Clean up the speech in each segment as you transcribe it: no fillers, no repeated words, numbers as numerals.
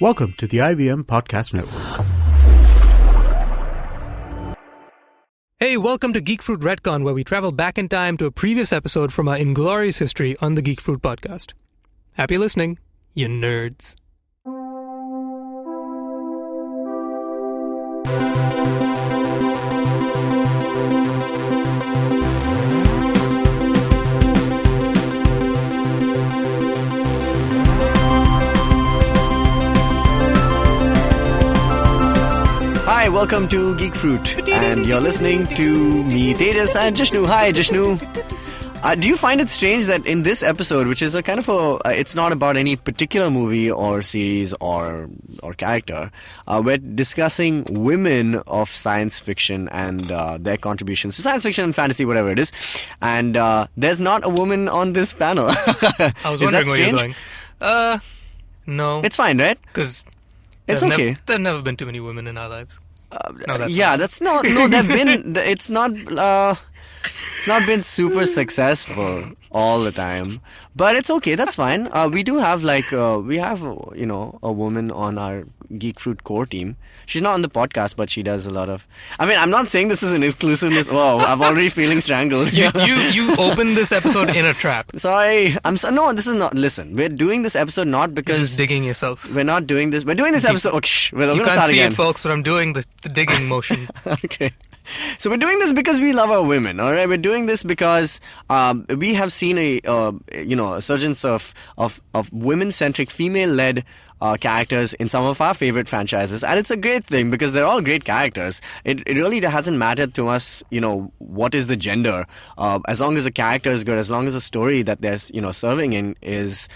Welcome to the IVM Podcast Network. Hey, welcome to Geek Fruit Retcon, where we travel back in time to a previous episode from our inglorious history on the Geek Fruit Podcast. Happy listening, you nerds. Hi, welcome to Geek Fruit, and you're listening to me, Tejas, and Jishnu. Hi, Jishnu. Do you find it strange that in this episode, which is a kind of it's not about any particular movie or series or character, we're discussing women of science fiction and their contributions to science fiction and fantasy, whatever it is, and there's not a woman on this panel. I was wondering where you're going. No. It's fine, right? Because it's okay. There've never been too many women in our lives. There's been. It's not been super successful all the time, but it's okay. That's fine. We do have a woman on our Geek Fruit core team. She's not on the podcast, but she does a lot of. I mean, I'm not saying this is an exclusiveness. Whoa, I'm already feeling strangled. You opened this episode in a trap. Sorry, no. This is not. Listen, we're doing this episode not because you're just digging yourself. We're not doing this. We're doing this episode. You can't see it, folks, but I'm doing the digging motion. Okay. So we're doing this because we love our women, all right? We're doing this because we have seen a surgence of women-centric, female-led characters in some of our favorite franchises, and it's a great thing because they're all great characters. It really hasn't mattered to us, what is the gender, as long as the character is good, as long as the story that they're serving in is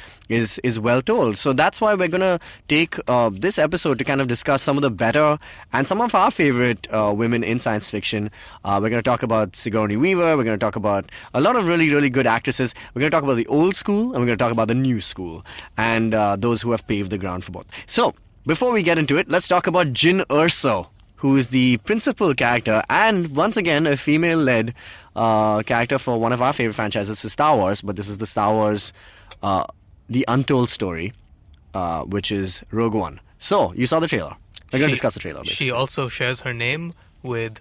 well told. So that's why we're gonna take this episode to kind of discuss some of the better and some of our favorite women in science fiction. We're gonna talk about Sigourney Weaver. We're gonna talk about a lot of really, really good actresses. We're gonna talk about the old school, and we're gonna talk about the new school, and those who have paved the ground for both. So before we get into it, let's talk about Jyn Erso, who is the principal character and once again a female-led character for one of our favorite franchises, Star Wars. But this is the Star Wars The Untold Story, which is Rogue One. So, you saw the trailer. We're going to discuss the trailer, basically. She also shares her name with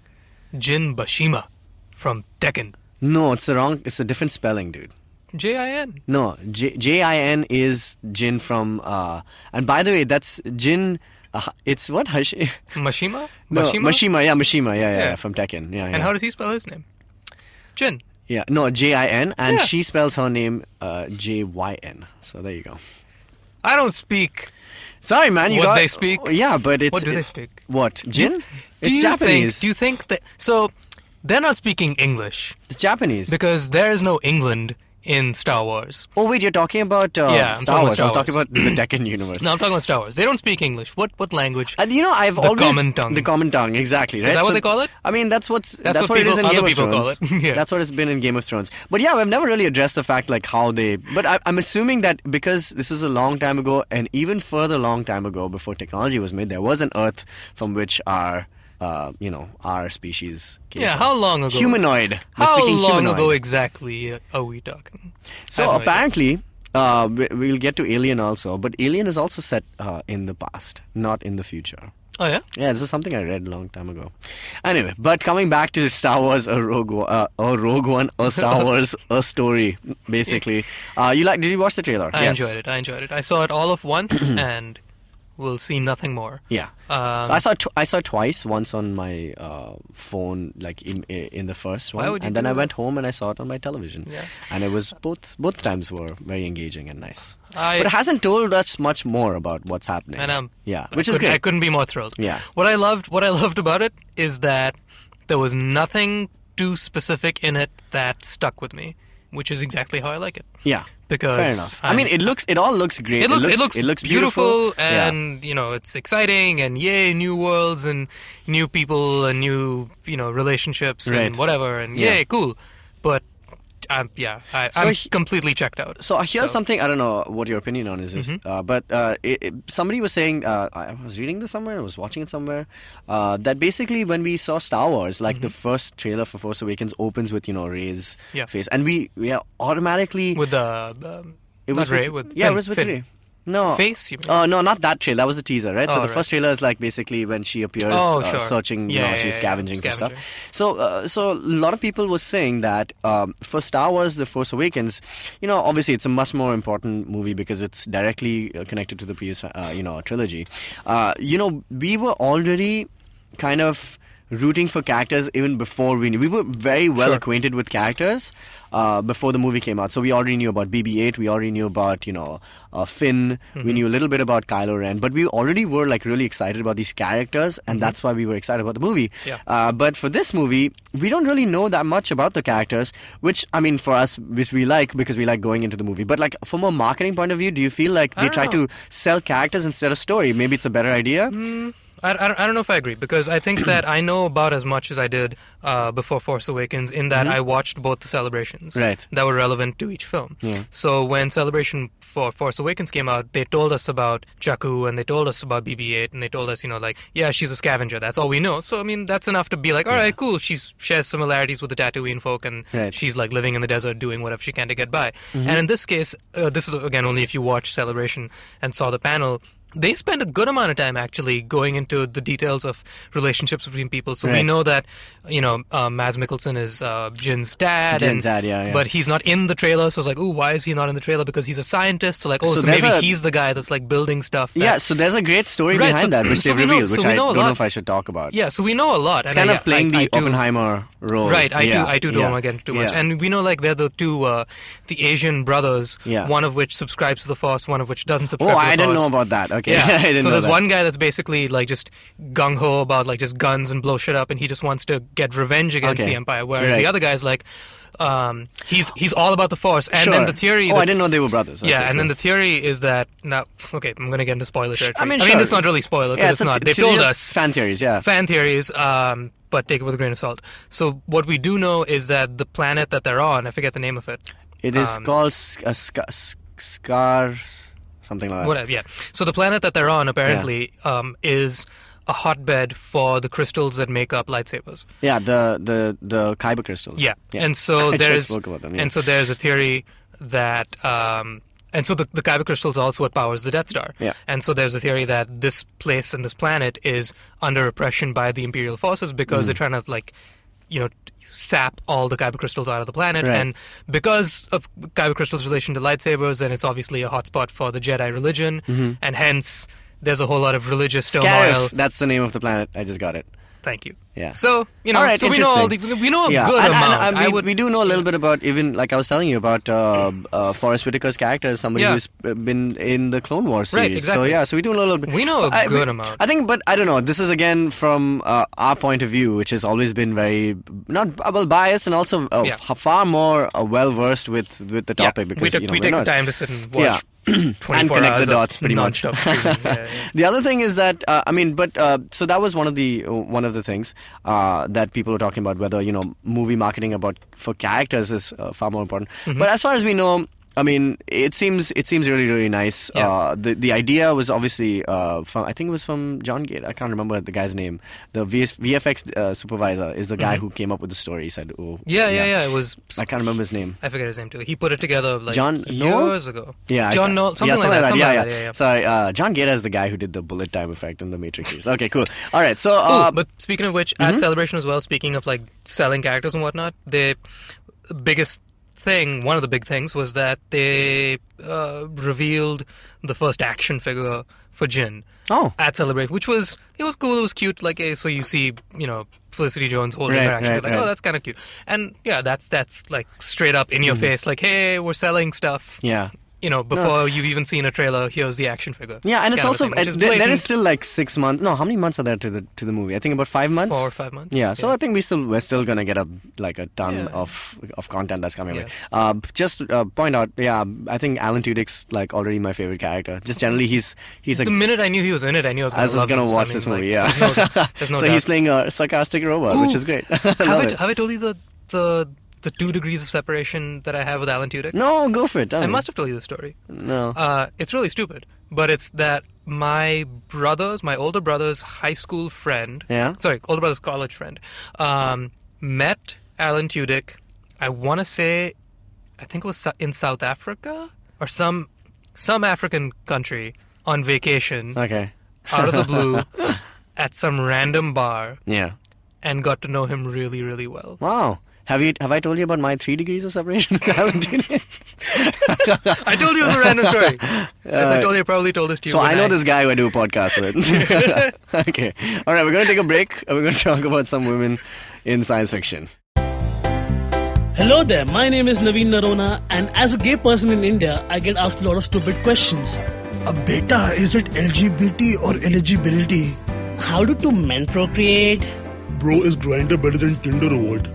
Jin Bashima from Tekken. No, it's a different spelling, dude. J-I-N. No, J-I-N is Jin from, and by the way, that's Jin, it's what? Mashima? No, Mashima? Mashima, yeah, from Tekken. Yeah. And how does he spell his name? Jin. Yeah, no, J-I-N, and she spells her name J-Y-N. So there you go. I don't speak. Sorry, man. They speak? Yeah, but it's... What do they speak? What? Jin? It's Japanese. Do you think that... So, they're not speaking English. It's Japanese. Because there is no England in Star Wars. Oh, wait, you're talking about Star Wars. I'm talking about the Tekken universe. No, I'm talking about Star Wars. They don't speak English. What language? I've always... common tongue. The common tongue, exactly, right? Is that what they call it? I mean, that's what people, it is in Game of people Thrones. Call it. Yeah. That's what it's been in Game of Thrones. But yeah, we've never really addressed the fact like how they... But I'm assuming that because this is a long time ago, and even further long time ago before technology was made, there was an Earth from which our species came from. How long ago? Humanoid. How long ago exactly are we talking? So apparently, we'll get to Alien also, but Alien is also set in the past, not in the future. Oh, yeah? Yeah, this is something I read a long time ago. Anyway, but coming back to Star Wars, a Rogue One, a Star Wars, a story, basically. Did you watch the trailer? I enjoyed it. I saw it all of once, and we'll see nothing more. Yeah. I saw it twice. Once on my phone, like in the first one, and then I went home and I saw it on my television. Yeah. And it was both times were very engaging and nice. But it hasn't told us much more about what's happening. And which is great. I couldn't be more thrilled. Yeah. What I loved about it is that there was nothing too specific in it that stuck with me, which is exactly how I like it. Yeah. Because fair enough. I mean, it all looks great. It looks beautiful, and it's exciting, and yay, new worlds and new people and new relationships and whatever, and yay, cool. But I'm completely checked out. So here's something, I don't know what your opinion on is, but somebody was saying, I was reading this somewhere, I was watching it somewhere, that basically when we saw Star Wars, like the first trailer for Force Awakens opens with, Rey's face, and we are automatically... With the... it was Rey, with Finn. Rey. No. face, you mean? Oh, no, not that trailer. That was the teaser, right? So Oh, the right. first trailer is like basically when she appears Sure. searching, she's scavenging for stuff. Scavenging. So a lot of people were saying that for Star Wars The Force Awakens, obviously it's a much more important movie because it's directly connected to the previous, trilogy. We were already kind of rooting for characters even before we were very well acquainted with characters before the movie came out. So we already knew about BB-8, we already knew about Finn, we knew a little bit about Kylo Ren, but we already were like really excited about these characters, and that's why we were excited about the movie. But for this movie, we don't really know that much about the characters, which I mean for us, which we like because we like going into the movie. But like from a marketing point of view, do you feel like they try to sell characters instead of story? Maybe it's a better idea. I don't know if I agree, because I think that I know about as much as I did before Force Awakens, in that I watched both the celebrations that were relevant to each film. So when Celebration for Force Awakens came out, they told us about Jakku, and they told us about BB-8, and they told us, she's a scavenger. That's all we know. So, I mean, that's enough to be like, all right, cool. She shares similarities with the Tatooine folk, and she's like living in the desert doing whatever she can to get by. And in this case, this is, again, only if you watch Celebration and saw the panel, they spend a good amount of time actually going into the details of relationships between people. So we know that, Mads Mikkelsen is Jin's dad. But he's not in the trailer. So it's like, why is he not in the trailer? Because he's a scientist. So like, so maybe he's the guy that's like building stuff. So there's a great story behind that, which they revealed, which I don't know if I should talk about. Yeah, so we know a lot. It's kind of playing the Oppenheimer role. Right, I too don't want to get into too much. And we know like they're the two, the Asian brothers, one of which subscribes to the Force, one of which doesn't subscribe to the Force. I didn't know about that. Okay. Yeah. So there's one guy that's basically like just gung-ho about like just guns and blow shit up, and he just wants to get revenge against the Empire, whereas the other guy's like, he's all about the Force. And then the theory... I didn't know they were brothers. Okay, and then the theory is that... Now, okay, I'm going to get into spoiler territory. I mean, it's not really spoiler, because it's not. They told us... Fan theories, but take it with a grain of salt. So what we do know is that the planet that they're on, I forget the name of it. It is called Scar... something like that. Whatever, yeah. So the planet that they're on, apparently, is a hotbed for the crystals that make up lightsabers. Yeah, the kyber crystals. Yeah. And so there's... spoke about them, And so there's a theory that... and so the kyber crystal is also what powers the Death Star. Yeah. And so there's a theory that this place and this planet is under oppression by the Imperial forces because they're trying to, like, sap all the kyber crystals out of the planet. And because of kyber crystals' relation to lightsabers, and it's obviously a hotspot for the Jedi religion, and hence there's a whole lot of religious turmoil. That's the name of the planet. I just got it. Thank you. Yeah. So, right, so we know a good amount. We do know a little bit about, even like I was telling you about Forrest Whitaker's character, somebody who's been in the Clone Wars series. Right, exactly. So we do know a little bit. We know a good amount. I think, but I don't know. This is again from our point of view, which has always been very not biased and also far more well versed with the topic because we take the time to sit and watch. 24 and connect hours the dots pretty much. The other thing is that so that was one of the things that people were talking about, whether movie marketing for characters is far more important. But as far as we know, I mean, it seems really, really nice. The idea was obviously I think it was from John Gate. I can't remember the guy's name. The VFX supervisor is the guy who came up with the story. He said, it was. I can't remember his name. I forget his name too. He put it together like years Noel? ago. Yeah, John Noel, something like that. Yeah. Sorry, John Gate is the guy who did the bullet time effect in the Matrix series. Okay, cool. All right, so but speaking of which, at Celebration as well. Speaking of like selling characters and whatnot, one of the big things was that they revealed the first action figure for Jin at Celebration, which was cool, it was cute. Like, so you see, Felicity Jones holding her action, oh, that's kind of cute. And yeah, that's like straight up in your face, like, hey, we're selling stuff. Yeah. Before you've even seen a trailer, here's the action figure. Yeah, and it's also there is still like 6 months. No, how many months are there to the movie? I think about 5 months. 4 or 5 months. Yeah, so I think we're still gonna get a ton of content that's coming away. Just point out, I think Alan Tudyk's like already my favorite character. Just generally, he's like the minute I knew he was in it, I knew I was gonna watch this movie. There's no so doubt. He's playing a sarcastic robot, which is great. Have I told you the 2 degrees of separation that I have with Alan Tudyk? No, go for it. I must have told you the story. No. It's really stupid, but it's that my older brother's high school friend, older brother's college friend, met Alan Tudyk, I want to say, I think it was in South Africa or some some African country on vacation Okay. out of the blue at some random bar Yeah. and got to know him really, really well. Wow. Have I told you about my 3 degrees of separation? I told you it was a random story. As I told you, I probably told this to you. So I know this guy who I do a podcast with. Okay. All right, we're going to take a break and we're going to talk about some women in science fiction. Hello there, my name is Naveen Narona, and as a gay person in India, I get asked a lot of stupid questions. Beta, is it LGBT or eligibility? How do 2 men procreate? Bro, is Grindr better than Tinder or what?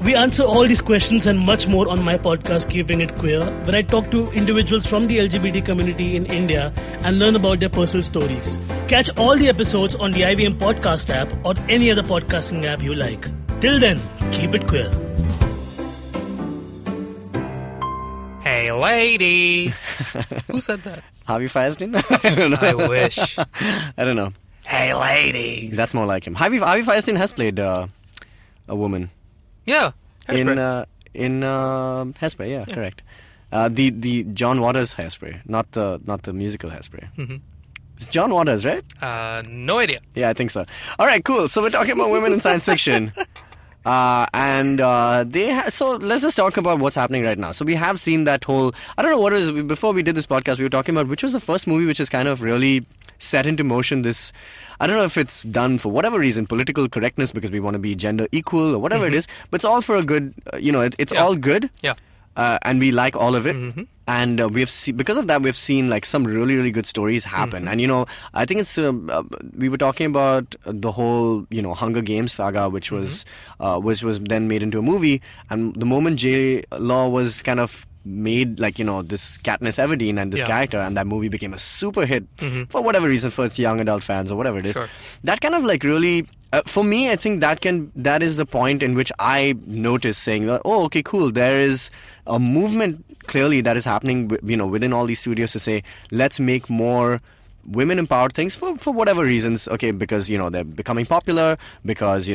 We answer all these questions and much more on my podcast, Keeping It Queer, where I talk to individuals from the LGBT community in India and learn about their personal stories. Catch all the episodes on the IVM podcast app or any other podcasting app you like. Till then, keep it queer. Hey, lady. Who said that? Harvey Fierstein? I don't know. I wish. I don't know. Hey, lady. That's more like him. Harvey Fierstein has played a woman. Yeah. Hairspray. In Hairspray, yeah, correct. The John Waters Hairspray, not the musical Hairspray. Mm-hmm. It's John Waters, right? No idea. Yeah, I think so. All right, cool. So we're talking about women in science fiction. So let's just talk about what's happening right now. So we have seen that whole, I don't know what it was, before we did this podcast, we were talking about which was the first movie which is kind of really set into motion this, I don't know if it's done for whatever reason, political correctness, because we want to be gender equal or whatever it is, but it's all for a good, it's all good. Yeah. And we like all of it. And because of that, we've seen like some really, really good stories happen. And, I think it's, we were talking about the whole, Hunger Games saga, which was then made into a movie. And the moment J. Law was kind of made this Katniss Everdeen and this character, and that movie became a super hit for whatever reason, for its young adult fans or whatever it is. Sure. That kind of really, for me, I think that is the point in which I noticed saying that, oh, okay, cool, there is a movement clearly that is happening, within all these studios to say, let's make more women empowered things for whatever reasons. Okay, because they're becoming popular, because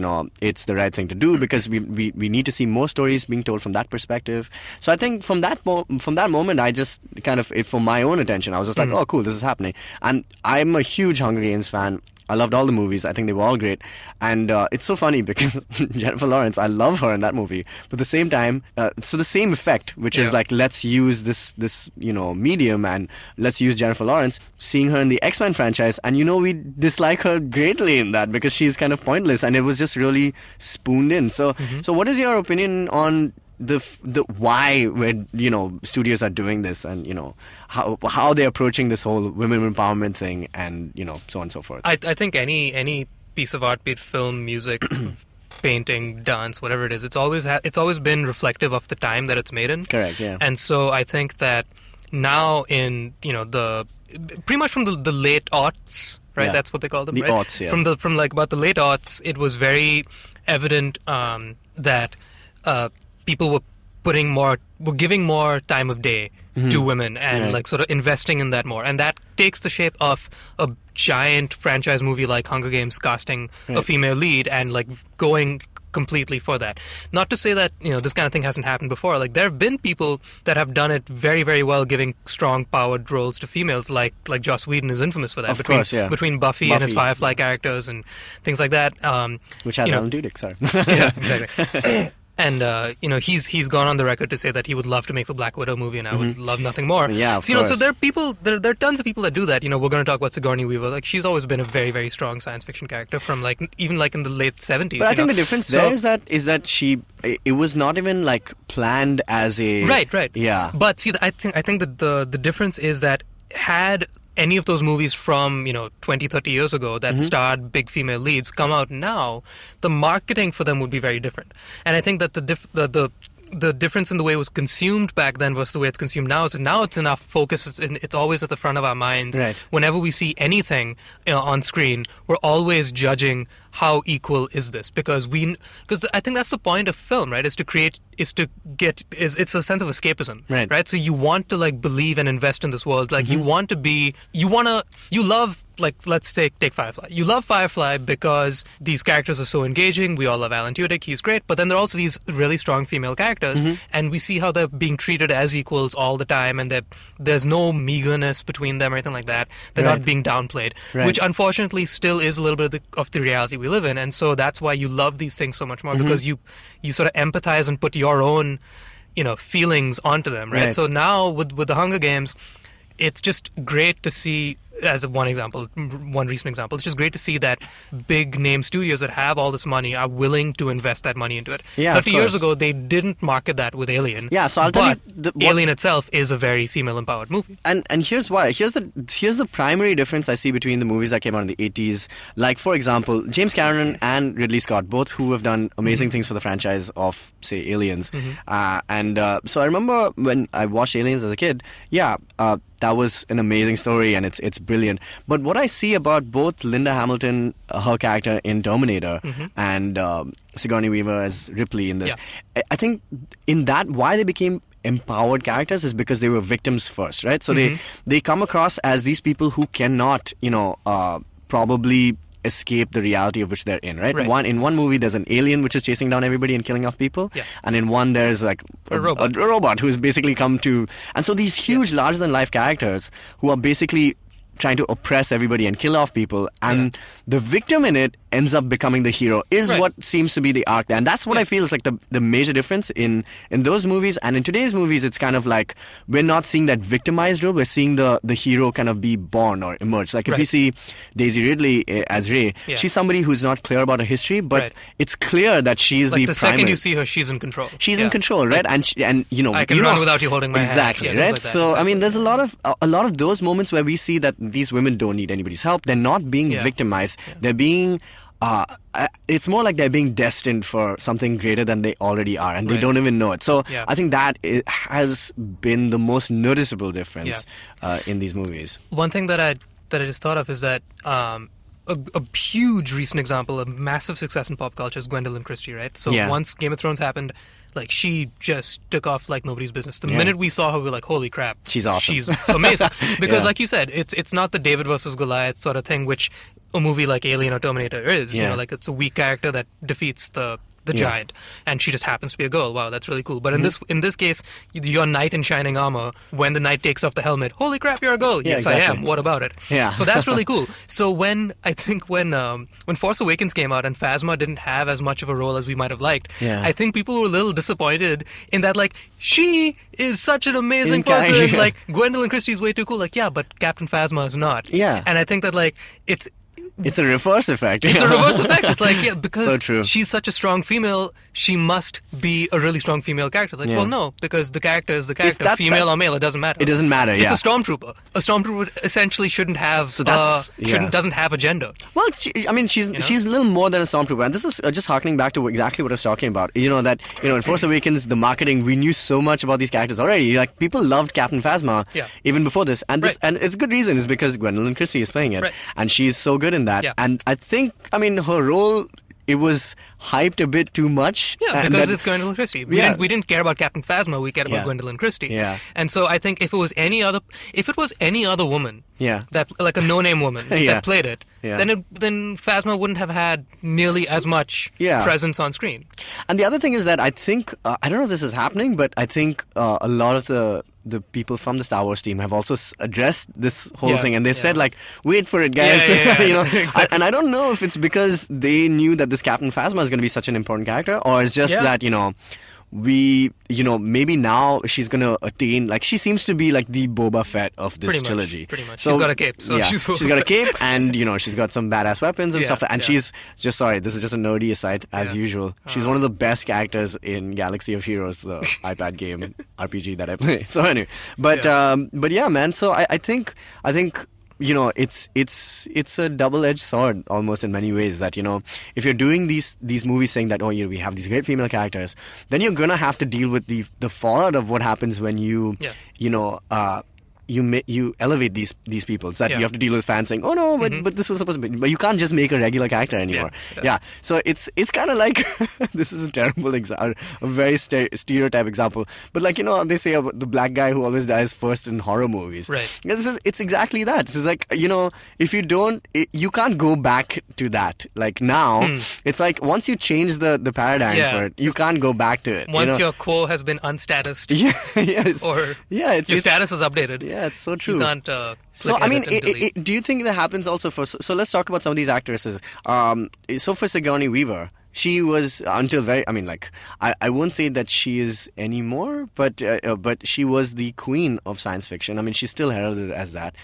it's the right thing to do, because we need to see more stories being told from that perspective. So I think from that moment, I just kind of, for my own attention, I was just like, oh cool, this is happening. And I'm a huge Hunger Games fan. I loved all the movies. I think they were all great. And it's so funny because Jennifer Lawrence, I love her in that movie. But at the same time, so the same effect, which is like, let's use this medium and let's use Jennifer Lawrence, seeing her in the X-Men franchise. And we dislike her greatly in that because she's kind of pointless. And it was just really spooned in. So what is your opinion on the why studios are doing this, and how they're approaching this whole women empowerment thing, and so on and so forth? I think any piece of art, be it film, music, painting, dance, whatever it is, it's always been reflective of the time that it's made in. Correct. Yeah. And so I think that now in the pretty much from the late aughts, right? Yeah. That's what they call them, the right? aughts, yeah. From about the late aughts, it was very evident that people were giving more time of day to women and sort of investing in that more. And that takes the shape of a giant franchise movie like Hunger Games casting a female lead and going completely for that. Not to say that, this kind of thing hasn't happened before. There have been people that have done it very, very well, giving strong powered roles to females, like Joss Whedon is infamous for that. Of course, yeah. Between Buffy and his Firefly characters and things like that. Which has Alan Tudyk, sorry. Yeah, exactly. And he's gone on the record to say that he would love to make the Black Widow movie, and I would love nothing more. Yeah, of so, course. So there are people, there are tons of people that do that. We're going to talk about Sigourney Weaver. She's always been a very, very strong science fiction character from even in the late 70s. But I think the difference there is that it was not even planned as a right. Yeah. But see, I think that the difference is that had any of those movies from 20, 30 years ago that starred big female leads come out now, the marketing for them would be very different. And I think that the difference in the way it was consumed back then versus the way it's consumed now is that now it's enough focus. It's always at the front of our minds. Right. Whenever we see anything on screen, we're always judging how equal is this, because I think that's the point of film, right? It's a sense of escapism, right? So you want to believe and invest in this world, you love let's take Firefly. You love Firefly because these characters are so engaging. We all love Alan Tudyk. He's great. But then there are also these really strong female characters, and we see how they're being treated as equals all the time, and there's no meagerness between them or anything like that. They're not being downplayed, which unfortunately still is a little bit of the reality we live in. And so that's why you love these things so much more, because you sort of empathize and put your own, feelings onto them, right? So now with the Hunger Games, it's just great to see, as one recent example, it's just great to see that big name studios that have all this money are willing to invest that money into it. 30 years ago, they didn't market that with Alien. Yeah, so I'll tell you, Alien itself is a very female-empowered movie. And here's why. Here's the primary difference I see between the movies that came out in the 80s. Like, for example, James Cameron and Ridley Scott, both who have done amazing things for the franchise of, say, Aliens. So I remember when I watched Aliens as a kid, that was an amazing story, and it's brilliant. But what I see about both Linda Hamilton, her character in Terminator, and Sigourney Weaver as Ripley in this, I think in that, why they became empowered characters is because they were victims first, right? So they come across as these people who cannot, probably escape the reality of which they're in, right? In one movie, there's an alien which is chasing down everybody and killing off people. And in one, there's like a robot who's basically come to... And so these huge, larger-than-life characters who are basically trying to oppress everybody and kill off people, and the victim in it ends up becoming the hero is what seems to be the arc there. And that's what I feel is like the major difference in those movies. And in today's movies, it's kind of like we're not seeing that victimized role, we're seeing the hero kind of be born or emerge. Like if you see Daisy Ridley as Rey, she's somebody who's not clear about her history, but it's clear that she's like the second you see her, she's in control. She's in control, right? I can run without you holding my hand. Exactly, right? Like so, I mean, there's a lot of those moments where we see that these women don't need anybody's help. They're not being victimized. They're being... it's more like they're being destined for something greater than they already are, and they don't even know it. So I think that has been the most noticeable difference in these movies. One thing that I just thought of is that a huge recent example of massive success in pop culture is Gwendolyn Christie, right? So once Game of Thrones happened, like, she just took off like nobody's business. The minute we saw her, we were like, holy crap. She's awesome. She's amazing. Because like you said, it's not the David versus Goliath sort of thing, which a movie like Alien or Terminator is. You know, like, it's a weak character that defeats the giant, and she just happens to be a girl. Wow, that's really cool. But in this case, your knight in shining armor, when the knight takes off the helmet, holy crap, you're a girl. Yes, exactly. I am. What about it? So that's really cool. So when Force Awakens came out and Phasma didn't have as much of a role as we might have liked, I think people were a little disappointed in that, like, she is such an amazing person. Like, Gwendolyn Christie's way too cool. Like, but Captain Phasma is not. And I think that, like, it's a reverse effect. It's a reverse effect. It's like, because so true. She's such a strong female, she must be a really strong female character. Like, well, no, because the character is the character. Female or male, it doesn't matter. It doesn't matter, It's a stormtrooper. A stormtrooper essentially shouldn't have, doesn't have a gender. Well, she's a little more than a stormtrooper. And this is just harkening back to exactly what I was talking about. In Force Awakens, the marketing, we knew so much about these characters already. Like, people loved Captain Phasma even before this. And and it's a good reason. It's because Gwendolyn Christie is playing it. And she's so good in that. And I think, her role, it was hyped a bit too much. Because it's Gwendolyn Christie. We didn't care about Captain Phasma, we cared about Gwendolyn Christie. And so I think if it was any other woman, that, like, a no-name woman that played it, then Phasma wouldn't have had nearly as much presence on screen. And the other thing is that I think, I don't know if this is happening, but I think a lot of the people from the Star Wars team have also addressed this whole thing, and they've said, like, wait for it, guys. Exactly. And I don't know if it's because they knew that this Captain Phasma is going to be such an important character, or it's just that, maybe now she's going to attain, like, she seems to be like the Boba Fett of this trilogy. Pretty much. So, she's got a cape. So she's got a cape, and, she's got some badass weapons and stuff. And she's just, this is just a nerdy aside, as usual. She's one of the best characters in Galaxy of Heroes, the iPad game RPG that I play. So anyway, but yeah, man. So I think it's a double-edged sword almost in many ways, that if you're doing these movies saying that we have these great female characters, then you're gonna have to deal with the fallout of what happens when you you elevate these people so that you have to deal with fans saying, oh no, but this was supposed to be, but you can't just make a regular character anymore. Yeah. So it's kind of like this is a terrible example, a very stereotype example, but like, you know, they say about the black guy who always dies first in horror movies. Right. It's exactly that. This is like, you know, if you don't, you can't go back to that. Like now, it's like once you change the paradigm for it, you can't go back to it. Once your quo has been unstatused, your status is updated. Yeah, it's so true. You can't. So I mean, do you think that happens also for? So let's talk about some of these actresses. So for Sigourney Weaver, she was until very. I mean, like I won't say that she is anymore, but she was the queen of science fiction. I mean, she's still heralded as that.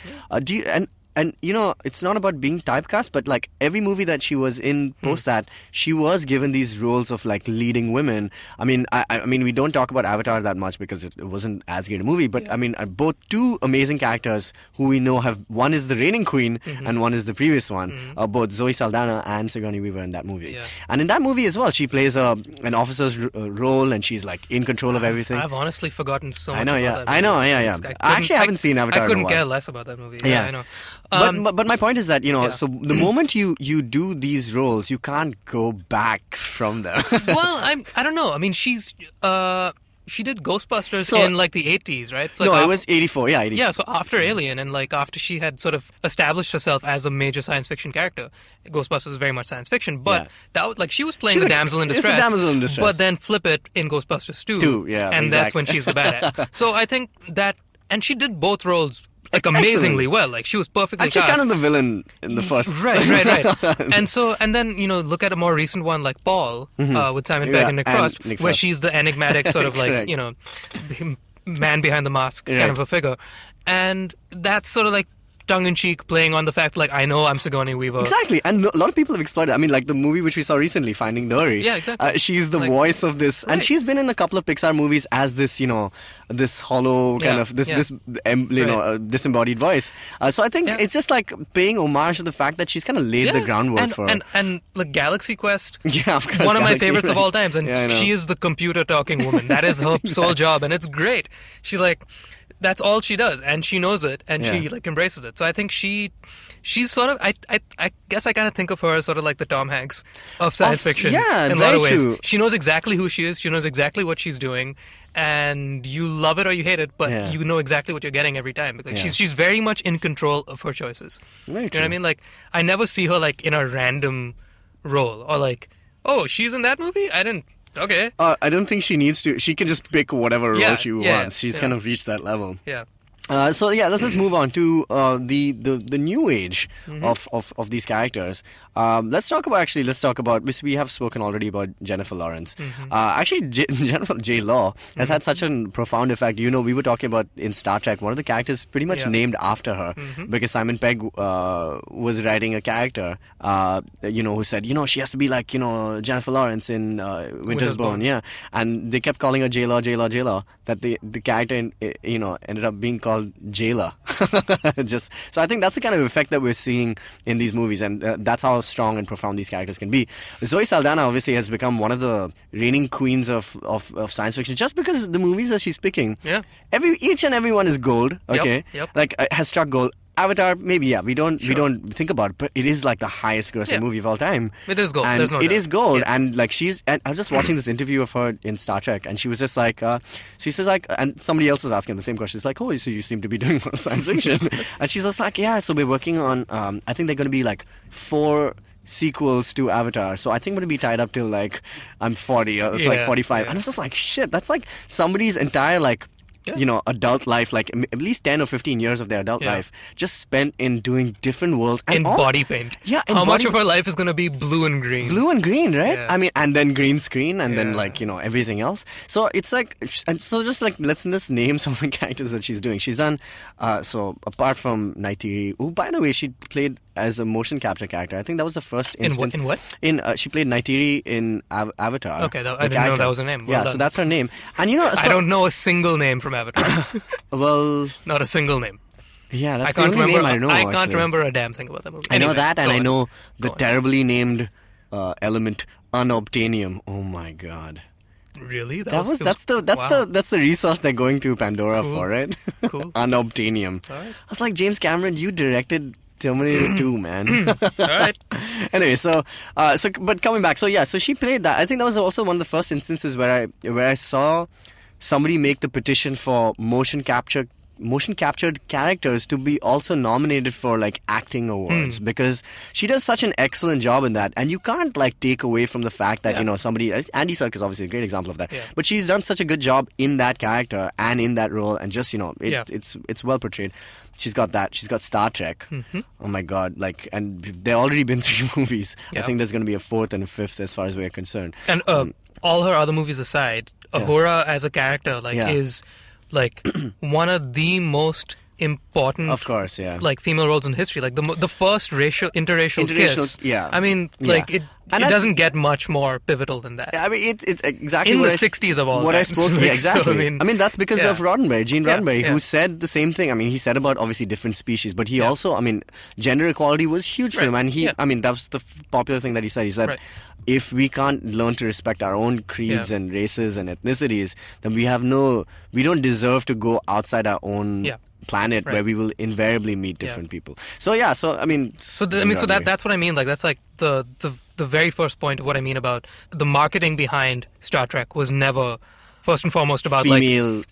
And you know, it's not about being typecast, but like every movie that she was in post that, she was given these roles of like leading women. I mean, I mean, we don't talk about Avatar that much because it wasn't as great a movie. But I mean, both two amazing characters who we know have, one is the reigning queen and one is the previous one. Both Zoe Saldana and Sigourney Weaver in that movie. Yeah. And in that movie as well, she plays an officer's role, and she's like in control of everything. I've honestly forgotten so much. I know, about that I know, yeah. I actually haven't seen Avatar. I couldn't care less about that movie. Yeah, I know. But my point is that, you know, so the moment you do these roles, you can't go back from them. Well, I don't know. I mean, she did Ghostbusters in like the 80s, right? So no, it was 84. Yeah, 84. Yeah, so after Alien and like after she had sort of established herself as a major science fiction character, Ghostbusters is very much science fiction. But that like she was playing the damsel in distress. It's a damsel in distress. But then flip it in Ghostbusters 2. And that's when she's the badass. So I think that, and she did both roles like amazingly well. Like she was perfectly cast. And she's kind of the villain in the first. Right. And then, you know, look at a more recent one like Paul with Simon Pegg and Nick Frost, where she's the enigmatic sort of like, you know, man behind the mask kind of a figure. And that's sort of like tongue-in-cheek playing on the fact, like, I know I'm Sigourney Weaver. Exactly, and a lot of people have exploited. I mean, like the movie which we saw recently, Finding Dory. Yeah, exactly. She's the voice of this, and she's been in a couple of Pixar movies as this, you know, this hollow kind of disembodied voice. So I think it's just like paying homage to the fact that she's kind of laid the groundwork for it. And like Galaxy Quest, of course, one of my favorites of all times, and she is the computer talking woman. That is her sole job, and it's great. She's like, that's all she does, and she knows it, and she like embraces it. So I think she's sort of, I guess I kind of think of her as sort of like the Tom Hanks of science fiction. Yeah, in a lot of ways. True. She knows exactly who she is. She knows exactly what she's doing, and you love it or you hate it, but you know exactly what you're getting every time. Like she's very much in control of her choices. Very you true. know what I mean? Like I never see her like in a random role or like, oh, she's in that movie? I didn't. Okay. I don't think she needs to. She can just pick whatever role she wants. She's kind of reached that level. Yeah. So let's just move on to the new age of these characters. Let's talk about. We have spoken already about Jennifer Lawrence. Actually, Jennifer J. Law has had such a profound effect. You know, we were talking about in Star Trek, one of the characters pretty much named after her because Simon Pegg was writing a character, you know, who said, you know, she has to be like, you know, Jennifer Lawrence in Winter's Bone. Yeah, and they kept calling her J. Law. That the character, you know, ended up being called Jailer. So I think that's the kind of effect that we're seeing in these movies, and that's how strong and profound these characters can be. Zoe Saldana obviously has become one of the reigning queens of science fiction just because the movies that she's picking. Yeah. Each and every one is gold. Okay. Yep. Like has struck gold. Avatar, maybe we don't think about it, but it is like the highest grossing movie of all time. It is gold. And there's no it doubt. is gold, Yeah. and like and I was just watching this interview of her in Star Trek, and she was just like, she says like, and somebody else was asking the same question. She's like, oh, so you seem to be doing more science fiction, and she's just like, yeah. So we're working on, I think they're going to be like 4 sequels to Avatar, so I think I'm going to be tied up till like I'm 40 or it's like 45, and it's just like shit. That's like somebody's entire like. You know, adult life, like at least 10 or 15 years of their adult life, just spent in doing different worlds. And in body paint. Yeah. How much of her life is going to be blue and green? Blue and green, right? Yeah. I mean, and then green screen, and then like, you know, everything else. So it's like, and so just like, let's just name some of the characters that she's doing. She's done, so apart from Naitiri, who, by the way, she played as a motion capture character. I think that was the first instance. In what? She played Naitiri in Avatar. Okay, I didn't know that was her name. Well done. So that's her name. And you know, I don't know a single name from Avatar. Well, not a single name. Yeah, that's the only name I know. I can't remember a damn thing about that movie. I know that, and I know the terribly named element unobtainium. Oh my god. Really? That's the resource they're going to Pandora Cool. for, right? Cool. Unobtainium. All right. I was like, James Cameron, you directed Terminator 2, man. All right. Anyway, but coming back, so she played that. I think that was also one of the first instances where I saw somebody make the petition for motion captured characters to be also nominated for like acting awards, because she does such an excellent job in that, and you can't like take away from the fact that somebody, Andy Serkis is obviously a great example of that, but she's done such a good job in that character and in that role, and just it's well portrayed. She's got Star Trek. Oh my god, like, and there already been 3 movies. I think there's going to be a 4th and a 5th as far as we're concerned. And all her other movies aside, Ahura as a character is like one of the most important, of course, like female roles in history. Like the first interracial kiss. Yeah. I mean, like it doesn't get much more pivotal than that. I mean, it's exactly in what the 60s of all what times. I spoke. Like, Exactly. So, I mean, that's because of Roddenberry, Gene Roddenberry, who Yeah. said the same thing. I mean, he said about obviously different species, but he also, I mean, gender equality was huge for him, and I mean, that was the popular thing that he said. He said, if we can't learn to respect our own creeds and races and ethnicities, then we don't deserve to go outside our own planet where we will invariably meet different people. So that's what I mean. Like, that's like the very first point of what I mean about the marketing behind Star Trek was never first and foremost about female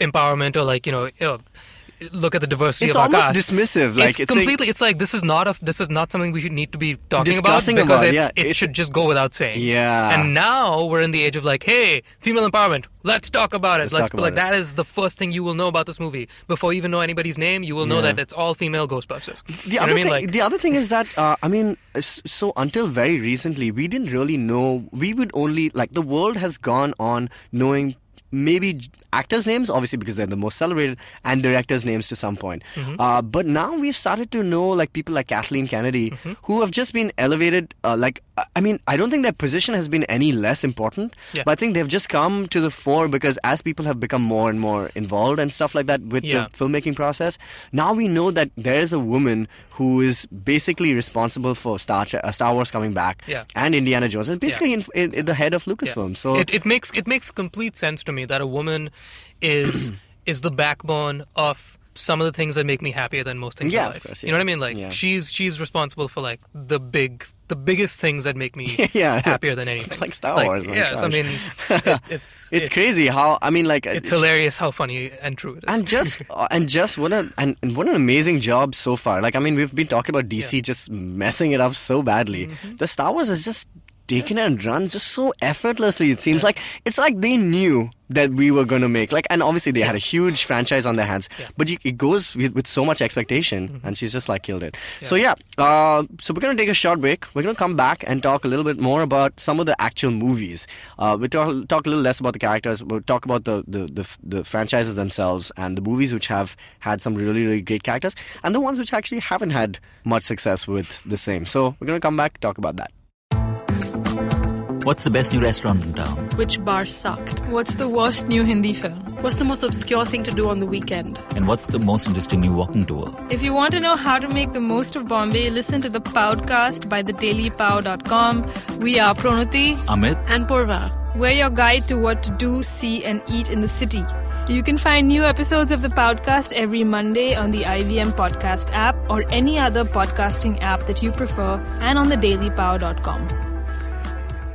empowerment, or like look at the diversity of our cast. It's almost dismissive. Like it's completely. It's like this is not something we should need to be talking about, because it should just go without saying. Yeah. And now we're in the age of like, hey, female empowerment. Let's talk about it. That is the first thing you will know about this movie before you even know anybody's name. You will know that it's all female Ghostbusters. The other thing is that I mean, so until very recently, we didn't really know. We would only the world has gone on knowing maybe actors' names, obviously because they're the most celebrated, and directors' names to some point. But now we've started to know like people like Kathleen Kennedy, who have just been elevated. I mean, I don't think their position has been any less important, but I think they've just come to the fore because as people have become more and more involved and stuff like that with the filmmaking process, now we know that there is a woman who is basically responsible for Star Wars coming back and Indiana Jones, and basically in the head of Lucasfilm. So it makes complete sense to me that a woman is the backbone of some of the things that make me happier than most things in life. Of course, You know what I mean? Like she's responsible for like the biggest things that make me happier than anything. It's like Star Wars. Yes, I mean it's crazy how it's hilarious how funny and true it is. And just what an amazing job so far. Like, I mean, we've been talking about DC just messing it up so badly. The Star Wars is just taken and run just so effortlessly. It seems like it's like they knew that we were going to make and obviously they had a huge franchise on their hands, but it goes with so much expectation, and she's just killed it. So so we're going to take a short break. We're going to come back and talk a little bit more about some of the actual movies. We'll talk a little less about the characters. We'll talk about the franchises themselves and the movies which have had some really, really great characters, and the ones which actually haven't had much success with the same. So we're going to come back, talk about that. What's the best new restaurant in town? Which bar sucked? What's the worst new Hindi film? What's the most obscure thing to do on the weekend? And what's the most interesting new walking tour? If you want to know how to make the most of Bombay, listen to the Podcast by thedailypow.com. We are Pronuti, Amit, and Purva. We're your guide to what to do, see, and eat in the city. You can find new episodes of the Podcast every Monday on the IVM Podcast app or any other podcasting app that you prefer, and on thedailypow.com.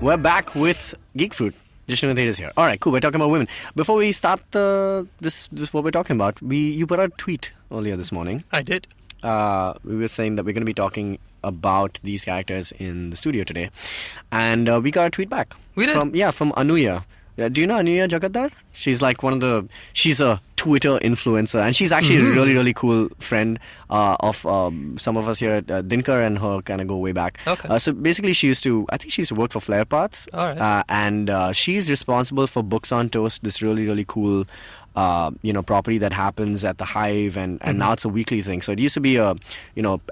We're back with Geek Fruit. Jishnu and Tejas here. All right, cool. We're talking about women. Before we start this what we're talking about, you put out a tweet earlier this morning. I did. We were saying that we're going to be talking about these characters in the studio today, and we got a tweet back. We did? From Anuya. Do you know Anuya Jagaddar? She's like she's a Twitter influencer, and she's actually a really, really cool friend of some of us here at Dinkar, and her kind of go way back. Okay. So basically she used to work for Flare Path. All right. And she's responsible for Books on Toast, this really, really cool property that happens at the Hive, and now it's a weekly thing. So it used to be a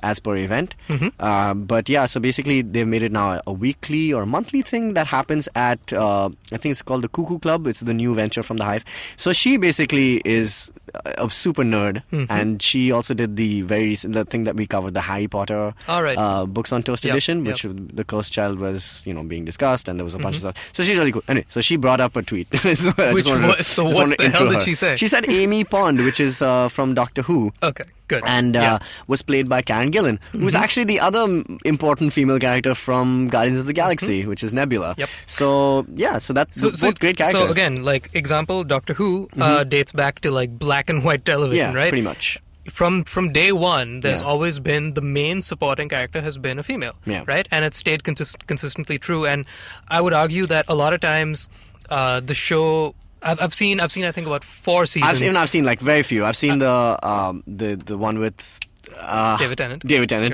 as per event, but so basically they've made it now a weekly or monthly thing that happens at I think it's called the Cuckoo Club. It's the new venture from the Hive. So she basically is a super nerd, and she also did the thing that we covered, the Harry Potter books on Toast edition, which the Cursed Child was being discussed, and there was a bunch of stuff. So she's really cool. Anyway, so she brought up a tweet. What the hell did she say? She said Amy Pond, which is from Doctor Who. Okay, good. And was played by Karen Gillan, who's actually the other important female character from Guardians of the Galaxy, which is Nebula. Yep. So that's both great characters. So again, like example, Doctor Who dates back to like black and white television, right? Pretty much. From day one, there's always been the main supporting character has been a female, right? And it's stayed consistently true. And I would argue that a lot of times the show. I've seen I think about 4 seasons. I've seen like very few. I've seen the one with David Tennant.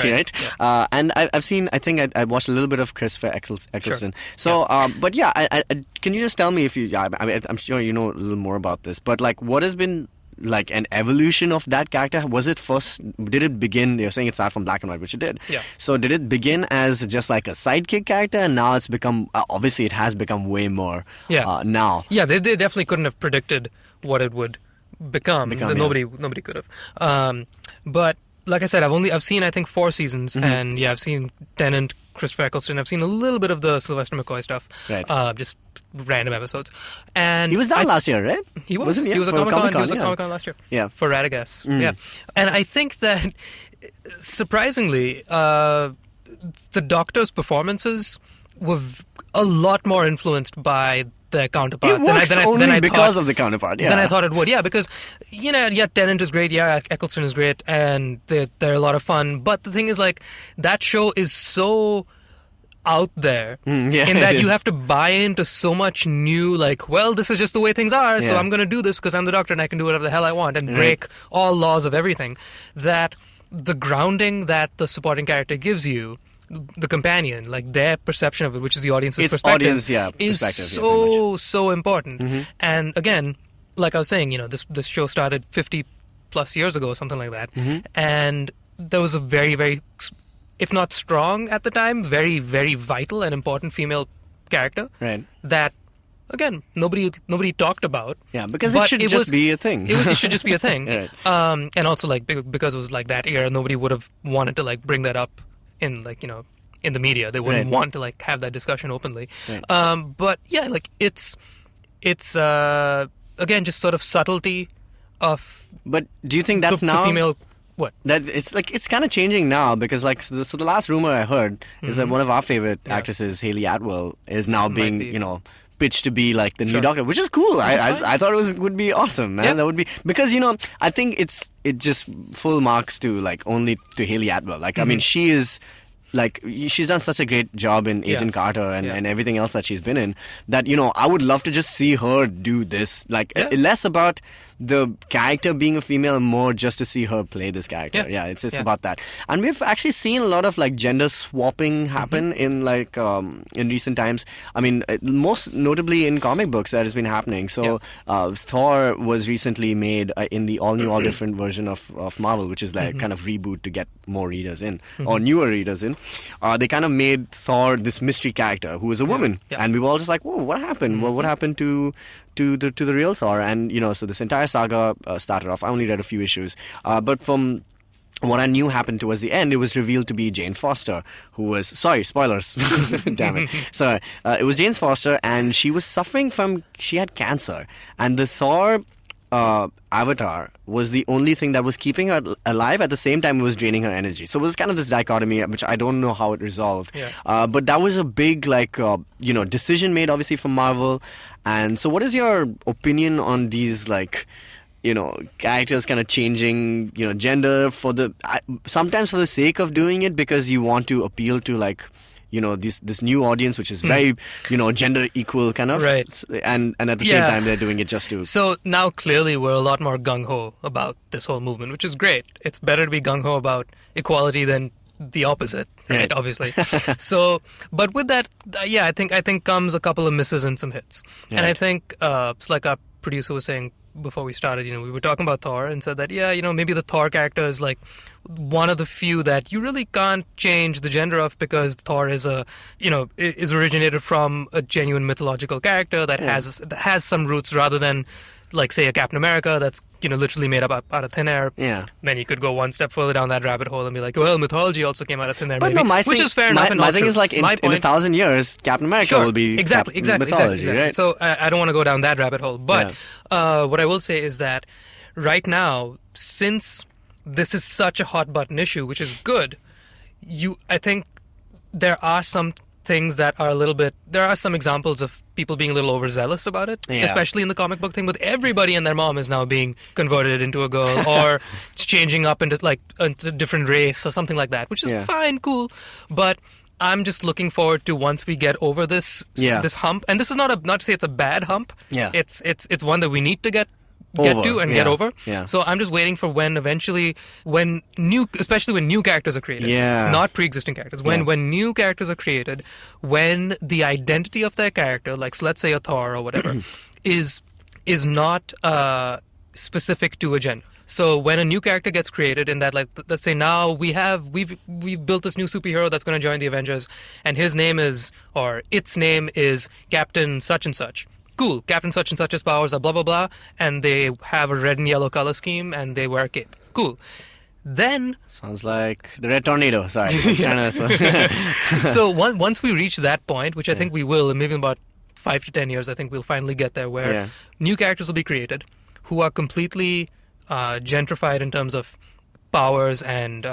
Right? Yeah. And I've seen. I think I watched a little bit of Christopher Eccleston. Sure. So, but I can you just tell me if you? I mean, I'm sure you know a little more about this. But like, what has been like an evolution of that character? Was it first? Did it begin? You're saying it started from black and white, which it did. Yeah. So did it begin as just like a sidekick character, and now it's become obviously it has become way more. Now. Yeah, they definitely couldn't have predicted what it would become. Nobody could have. But like I said, I've seen I think 4 seasons, and I've seen Tennant, Christopher Eccleston. I've seen a little bit of the Sylvester McCoy stuff, right? Just random episodes. And he was down last year, right? He was. He was at Comic-Con. He was at Comic-Con last year. Yeah, for Radagast. Yeah, and I think that surprisingly, the Doctor's performances were a lot more influenced by their counterpart. It works only because of the counterpart. Yeah. Than I thought it would. Yeah, because Tennant is great. Yeah, Eccleston is great, and they're a lot of fun. But the thing is, like, that show is so out there in that you have to buy into so much new, like, well, this is just the way things are, so I'm going to do this because I'm the Doctor and I can do whatever the hell I want and break all laws of everything. That the grounding that the supporting character gives you, the companion, like their perception of it, which is the audience's perspective, is so important. And again, like I was saying, this show started 50 plus years ago, something like that, and there was a very, very, if not strong at the time, very, very vital and important female character that, again, nobody talked about. Yeah, because it should just be a thing. It should just be a thing. And also, like, because it was like that era, nobody would have wanted to like bring that up in, like, in the media. They wouldn't want to like have that discussion openly. But yeah, like it's again just sort of subtlety of. But do you think that's the now female? What? That it's kind of changing now, because like so the last rumor I heard is that one of our favorite actresses, Hayley Atwell, is now being pitched to be like the new Doctor, which is cool. I thought it would be awesome, man. That would be, because I think it just full marks to like only to Hayley Atwell. Like I mean, she is. Like, she's done such a great job in Agent Carter and everything else that she's been in, that, I would love to just see her do this. Like, less about the character being a female and more just to see her play this character. Yeah, it's about that. And we've actually seen a lot of, like, gender swapping happen in, like, in recent times. I mean, most notably in comic books that has been happening. So, Thor was recently made in the all-new, all-different version of Marvel, which is, like, kind of reboot to get more readers in, or newer readers in. They kind of made Thor this mystery character who was a woman, and we were all just like, "Whoa, what happened? Well, what happened to the real Thor?" And so this entire saga started off. I only read a few issues, but from what I knew happened towards the end, it was revealed to be Jane Foster, who was spoilers, damn it. So it was Jane Foster, and she was suffering she had cancer, and the Thor avatar was the only thing that was keeping her alive. At the same time, it was draining her energy. So it was kind of this dichotomy, which I don't know how it resolved. But that was a big, like, decision made, obviously, from Marvel. And so what is your opinion on these, like, characters kind of changing, gender sometimes for the sake of doing it, because you want to appeal to, like, this new audience, which is very, gender equal kind of. Right. And at the same time, they're doing it just to. So now clearly we're a lot more gung-ho about this whole movement, which is great. It's better to be gung-ho about equality than the opposite, right? Obviously. So, but with that, I think comes a couple of misses and some hits. Right. And I think, it's like our producer was saying before we started, we were talking about Thor and said that, maybe the Thor character is like one of the few that you really can't change the gender of, because Thor is is originated from a genuine mythological character that has some roots, rather than like say a Captain America that's literally made up out of thin air. Yeah. Then you could go one step further down that rabbit hole and be like, well, mythology also came out of thin air, But maybe, no, which is fair enough. My thing is like in 1,000 years, Captain America will be mythology, right? So I don't want to go down that rabbit hole. But what I will say is that right now, since this is such a hot button issue, which is good, I think there are some things that are there are some examples of people being a little overzealous about it, especially in the comic book thing, with everybody and their mom is now being converted into a girl or changing up into like a different race or something like that, which is fine, cool. But I'm just looking forward to once we get over this hump, and this is not to say it's a bad hump. Yeah. It's one that we need to get over. Yeah. So I'm just waiting for especially when new characters are created, not pre-existing characters. When new characters are created, when the identity of their character, like so let's say a Thor or whatever, is not specific to a gender. So when a new character gets created, in that, like, let's say now we've built this new superhero that's going to join the Avengers, and its name is Captain such and such. Cool, Captain such and such's powers are blah blah blah, and they have a red and yellow color scheme, and they wear a cape. Cool. Then sounds like the Red Tornado. Sorry, so once we reach that point, which I think we will, maybe in about 5 to 10 years, I think we'll finally get there, where new characters will be created who are completely gentrified in terms of powers and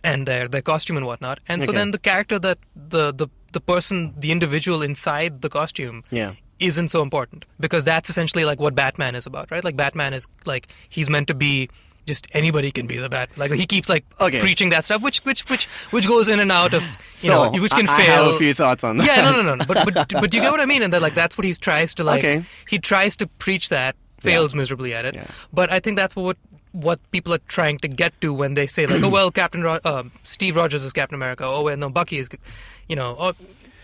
their costume and whatnot, and so then the character that the person, the individual inside the costume, isn't so important, because that's essentially like what Batman is about, right? Like Batman is like, he's meant to be just anybody can be the Bat. Like he keeps like preaching that stuff, which goes in and out of which can fail. I have a few thoughts on that. Yeah, no. But you get what I mean, and that like that's what he tries to he tries to preach that, fails miserably at it. Yeah. But I think that's what people are trying to get to when they say like, oh well, Steve Rogers is Captain America. Oh well, no, Bucky is,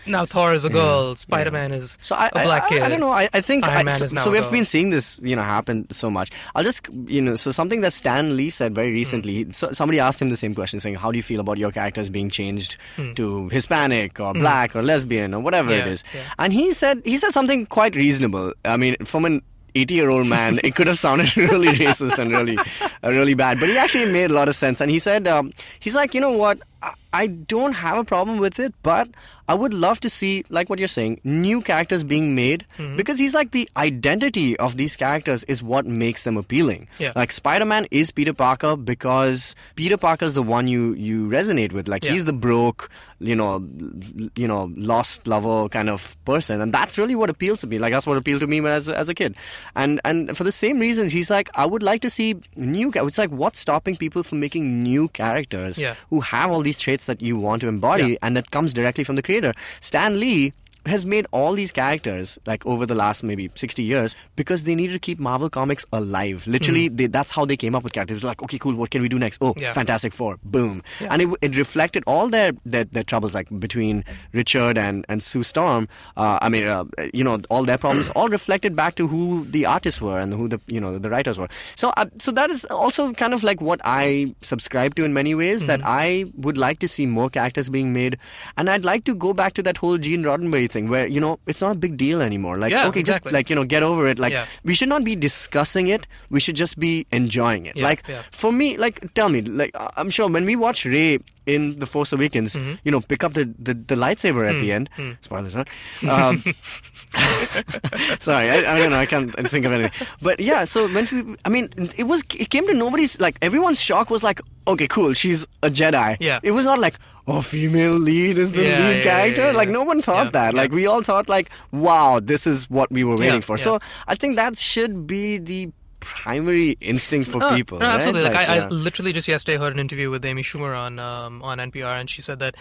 now Thor is a girl, Spider-Man is a black kid. I don't know. I think Iron Man is now so. We've been seeing this, happen so much. I'll just, so something that Stan Lee said very recently. So somebody asked him the same question, saying, "How do you feel about your characters being changed to Hispanic or black or lesbian or whatever it is?" Yeah. And he said something quite reasonable. I mean, from an 80-year-old man, it could have sounded really racist and really bad, but he actually made a lot of sense. And he said, he's like, you know what? I don't have a problem with it, but I would love to see, like what you're saying, new characters being made, because he's like, the identity of these characters is what makes them appealing. Yeah. Like Spider-Man is Peter Parker because Peter Parker's the one you resonate with. Like he's the broke, lost lover kind of person, and that's really what appeals to me. Like that's what appealed to me as a kid. And for the same reasons, he's like, I would like to see new. It's like, what's stopping people from making new characters who have all these traits that you want to embody, and that comes directly from the creator. Stan Lee has made all these characters like over the last maybe 60 years because they needed to keep Marvel Comics alive. Literally, that's how they came up with characters. Like, okay, cool, what can we do next? Oh, Fantastic Four, boom. Yeah. And it reflected all their troubles, like between Richard and Sue Storm. All their problems all reflected back to who the artists were and who the writers were. So that is also kind of like what I subscribe to in many ways, that I would like to see more characters being made. And I'd like to go back to that whole Gene Roddenberry thing where, it's not a big deal anymore. Like, just like, get over it. Like, we should not be discussing it. We should just be enjoying it. For me, like, tell me, like, I'm sure when we watch Rey in The Force Awakens, pick up the lightsaber at the end. Spoilers, huh? Sorry, I don't know. I can't think of anything. But yeah, so when it came to nobody's, like, everyone's shock was like, okay, cool, she's a Jedi. Yeah. It was not like, female lead is the lead character. Like, no one thought that. Like, we all thought like, wow, this is what we were waiting for. So I think that should be the primary instinct for people. No, right? Absolutely. Like I literally just yesterday heard an interview with Amy Schumer on NPR, and she said that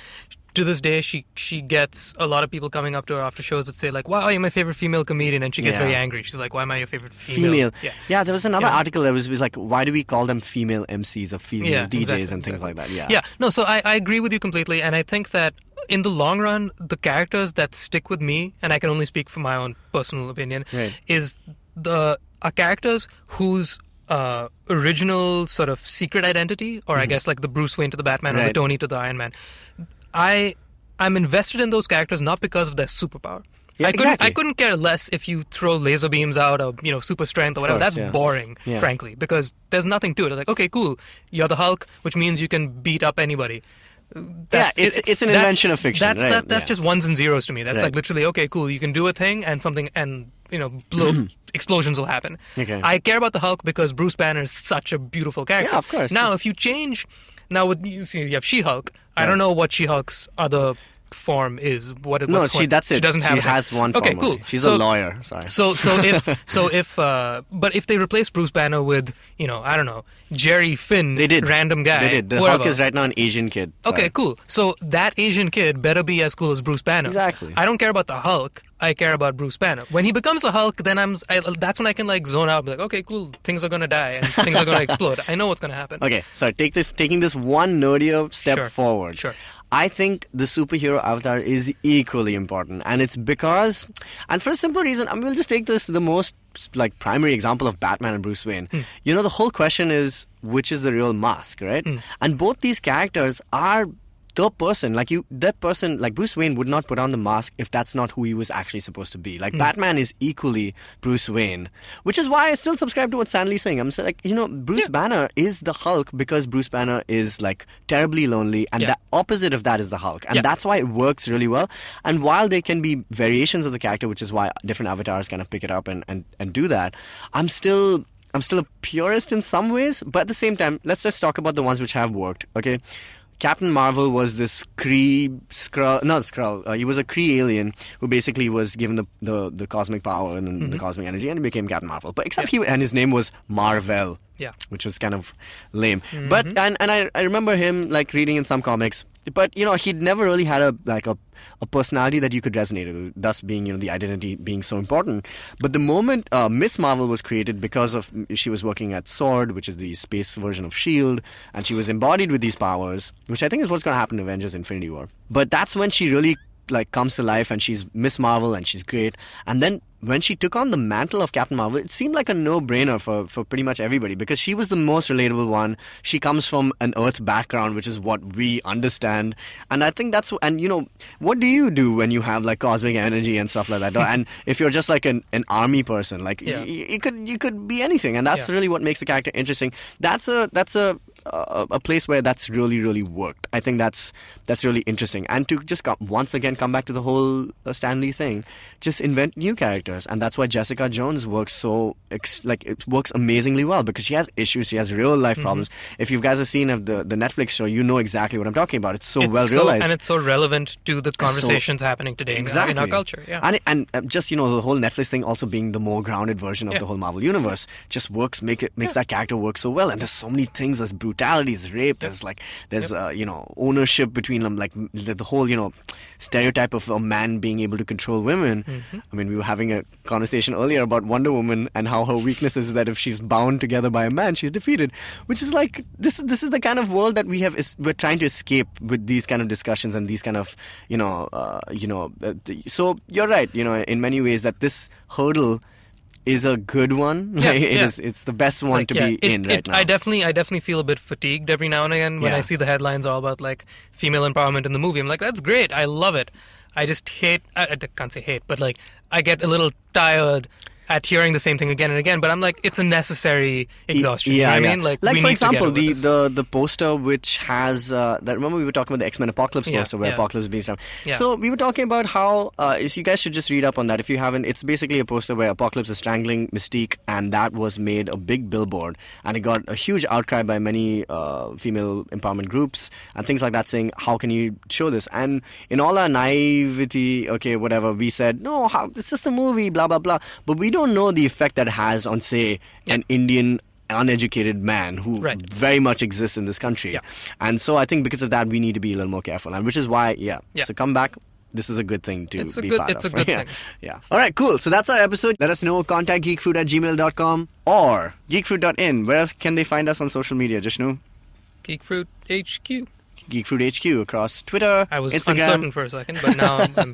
to this day she gets a lot of people coming up to her after shows that say like, wow, you're my favorite female comedian, and she gets very angry. She's like, why am I your favorite female? Yeah, there was another article that was like, why do we call them female MCs or female DJs and things like that? No, so I agree with you completely, and I think that in the long run, the characters that stick with me, and I can only speak from my own personal opinion, is are characters whose original sort of secret identity, or I guess like the Bruce Wayne to the Batman or the Tony to the Iron Man, I'm invested in those characters not because of their superpower. Yeah, exactly. I couldn't care less if you throw laser beams out or, super strength or whatever. course, That's boring, frankly, because there's nothing to it. Like, okay, cool. You're the Hulk, which means you can beat up anybody. It's an invention of fiction. That's just ones and zeros to me. That's like literally, okay, cool. You can do a thing and something, and explosions will happen. Okay. I care about the Hulk because Bruce Banner is such a beautiful character. Yeah, of course. Now, if you change, you have She-Hulk. I don't know what She-Hulk's other form is. That's it. She doesn't have. She has one form. Okay, cool. She's a lawyer. Sorry. But if they replace Bruce Banner with, I don't know, Jerry Finn, they did. Random guy. They did. The whatever. Hulk is right now an Asian kid. Sorry. Okay, cool. So that Asian kid better be as cool as Bruce Banner. Exactly. I don't care about the Hulk. I care about Bruce Banner. When he becomes the Hulk, then that's when I can like zone out and be like, okay, cool, things are gonna die and things are gonna explode. I know what's gonna happen. Okay, so taking this one nerdier step forward. Sure. I think the superhero avatar is equally important, and it's because, and for a simple reason, we'll just take the most like primary example of Batman and Bruce Wayne. The whole question is which is the real mask, right? And both these characters are the person, that person, like Bruce Wayne would not put on the mask if that's not who he was actually supposed to be. Like Batman is equally Bruce Wayne, which is why I still subscribe to what Stanley's saying. I'm saying, Bruce Banner is the Hulk because Bruce Banner is like terribly lonely, and the opposite of that is the Hulk, and that's why it works really well. And while there can be variations of the character, which is why different avatars kind of pick it up and do that, I'm still a purist in some ways, but at the same time, let's just talk about the ones which have worked. Okay. Captain Marvel was this he was a Kree alien who basically was given the cosmic power and the cosmic energy, and he became Captain Marvel. But except his name was Marvel, which was kind of lame. But and I remember him like reading in some comics. But he'd never really had a personality that you could resonate with, thus being the identity being so important. But the moment Miss Marvel was created, because of she was working at SWORD, which is the space version of S.H.I.E.L.D., and she was embodied with these powers, which I think is what's going to happen in Avengers Infinity War. But that's when she really comes to life, and she's Miss Marvel, and she's great. And then when she took on the mantle of Captain Marvel, it seemed like a no-brainer for pretty much everybody, because she was the most relatable one. She comes from an Earth background, which is what we understand. And I think what do you do when you have cosmic energy and stuff like that? And if you're just like an army person, you could be anything, and that's really what makes the character interesting. That's a place where that's really, really worked. I think that's really interesting. And to just once again come back to the whole Stan Lee thing, just invent new characters. And that's why Jessica Jones works it works amazingly well, because she has issues, she has real life problems. If you guys have seen the Netflix show, you know exactly what I'm talking about. It's well realized, and it's so relevant to the conversations happening today in our culture. Yeah. And just the whole Netflix thing also being the more grounded version of the whole Marvel universe just works, makes that character work so well. And there's so many things. There's brutality, there's rape, there's ownership between them, the whole stereotype of a man being able to control women. I mean, we were having a conversation earlier about Wonder Woman and how her weakness is that if she's bound together by a man, she's defeated, which is this is the kind of world that we're trying to escape with these kind of discussions and these kind of so you're right, in many ways that this hurdle is a good one. It's the best one to be in right now. I definitely feel a bit fatigued every now and again when I see the headlines all about female empowerment in the movie. I'm like, that's great, I love it. I just hate, I can't say hate, but I get a little tired at hearing the same thing again and again, but I'm like, it's a necessary exhaustion. Yeah, you know what I mean? Like for example, the poster which has that. Remember we were talking about the X-Men Apocalypse poster where Apocalypse is based on. Yeah. So we were talking about how you guys should just read up on that if you haven't. It's basically a poster where Apocalypse is strangling Mystique, and that was made a big billboard, and it got a huge outcry by many female empowerment groups and things like that, saying, how can you show this? And in all our naivety, okay, whatever, we said, no, it's just a movie, blah blah blah, but we don't know the effect that has on, say, an Indian uneducated man who very much exists in this country. And so I think because of that, we need to be a little more careful, and which is why, so come back. This is a good thing to be part of. It's a good thing. Yeah. All right, cool. So that's our episode. Let us know. Contact geekfruit@gmail.com or geekfruit.in. Where else can they find us on social media, Jishnu? Geekfruit HQ. Geekfruit HQ across Twitter, I was Instagram. uncertain for a second, but now I'm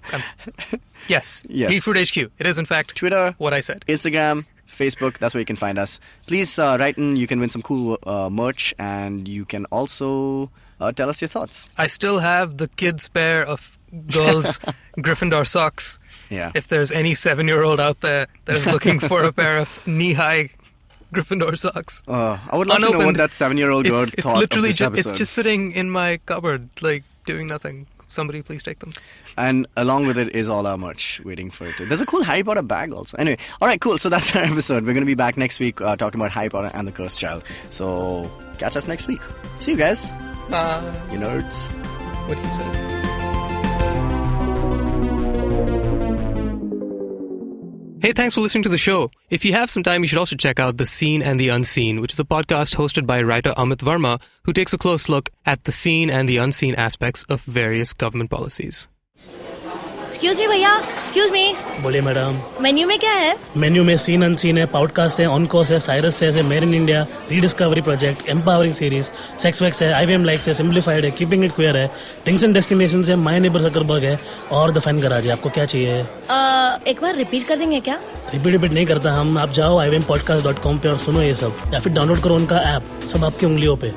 yes. Geekfruit HQ. It is in fact Twitter, what I said. Instagram, Facebook. That's where you can find us. Please write in. You can win some cool merch, and you can also tell us your thoughts. I still have the kids' pair of girls' Gryffindor socks. Yeah. If there's any 7-year-old out there that is looking for a pair of knee-high Gryffindor socks. I would love to know what that 7-year-old girl it's thought literally of this episode. It's just sitting in my cupboard, like, doing nothing. Somebody please take them. And along with it is all our merch waiting for it. There's a cool Harry Potter bag also. Anyway, all right, cool. So that's our episode. We're going to be back next week talking about Harry Potter and the Cursed Child. So catch us next week. See you guys. Bye. You nerds. What do you say? Hey, thanks for listening to the show. If you have some time, you should also check out The Seen and the Unseen, which is a podcast hosted by writer Amit Verma, who takes a close look at the seen and the unseen aspects of various government policies. Excuse me, भैया. Excuse me. बोलिए madam. Menu में क्या है? Menu में scene unseen है, podcast है, on course है, Cyrus है, made in India, rediscovery project, empowering series, sex wax है, IVM लाइक्स है, सिंप्लीफाइड है, कीपिंग इट क्वियर है, ड्रिंक्स एंड डेस्टिनेशंस है, माय नेबर सकरबर्ग है और द फैन गराज है. आपको क्या चाहिए? एक बार रिपीट कर देंगे क्या? रिपीट नहीं करता हम. आप जाओ ivmpodcast.com पे और सुनो ये सब, या फिर डाउनलोड करो उनका ऐप. सब आपकी उंगलियों पे.